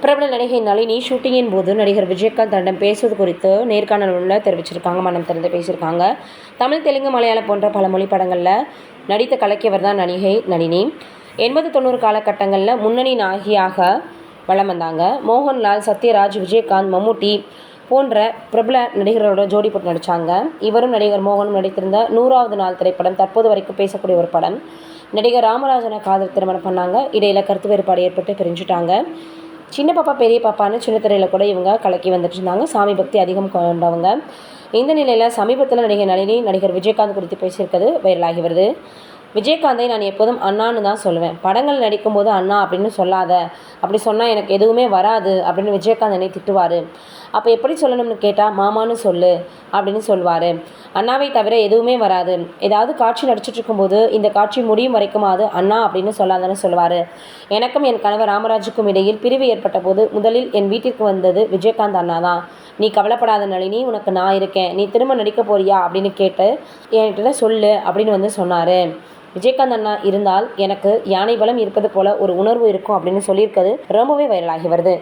பிரபல நடிகை நளினி ஷூட்டிங்கின் போது நடிகர் விஜயகாந்த் தன்னிடம் பேசுவது குறித்து நேர்காணலில் தெரிவிச்சிருக்காங்க. மனம் திறந்து பேசியிருக்காங்க. தமிழ், தெலுங்கு, மலையாளம் போன்ற பல மொழி படங்களில் நடித்து கலக்கியவர் தான் நடிகை நளினி. 80-90 காலகட்டங்களில் முன்னணி நாயகியாக வலம் வந்தாங்க. மோகன்லால், சத்யராஜ், விஜயகாந்த், மம்முட்டி போன்ற பிரபல நடிகர்களோட ஜோடி போட்டு நடித்தாங்க. இவரும் நடிகர் மோகனும் நடித்திருந்த 100வது நாள் திரைப்படம் தற்போது வரைக்கும் பேசக்கூடிய ஒரு படம். நடிகர் ராமராஜனை காதல் திருமணம் பண்ணாங்க. இடையில கருத்து வேறுபாடு ஏற்பட்டு பிரிஞ்சுட்டாங்க. சின்ன பாப்பா பெரிய பாப்பான்னு சின்ன திரையில் கூட இவங்க கலக்கி வந்துட்டு இருந்தாங்க. சாமி பக்தி அதிகம் கொண்டவங்க. இந்த நிலையில் சமீபத்தில் நடிகை நளினி நடிகர் விஜயகாந்த் குறித்து பேசியிருக்கிறது வைரலாகி வருது. விஜயகாந்தை நான் எப்போதும் அண்ணான்னு தான் சொல்லுவேன். படங்கள் நடிக்கும்போது அண்ணா அப்படின்னு சொல்லாத, அப்படி சொன்னால் எனக்கு எதுவுமே வராது அப்படின்னு விஜயகாந்த் என்னை திட்டுவார். அப்போ எப்படி சொல்லணும்னு கேட்டால் மாமான்னு சொல்லு அப்படின்னு சொல்லுவார். அண்ணாவை தவிர எதுவுமே வராது. ஏதாவது காட்சி நடிச்சிட்டு இருக்கும்போது இந்த காட்சி முடியும் வரைக்குமாவது அண்ணா அப்படின்னு சொல்லாதன்னு சொல்லுவார். எனக்கும் என் கணவர் ராமராஜுக்கும் இடையில் பிரிவு ஏற்பட்ட போது முதலில் என் வீட்டிற்கு வந்தது விஜயகாந்த் அண்ணா தான். நீ கவலைப்படாத நளினி, உனக்கு நான் இருக்கேன், நீ திரும்ப நடிக்க போறியா அப்படின்னு கேட்டு என்கிட்ட சொல்லு அப்படின்னு வந்து சொன்னார். விஜயகாந்த் அண்ணா இருந்தால் எனக்கு யானை பலம் இருப்பது போல ஒரு உணர்வு இருக்கும் அப்படின்னு சொல்லியிருக்கிறது ரொம்பவே வைரலாகி வருது.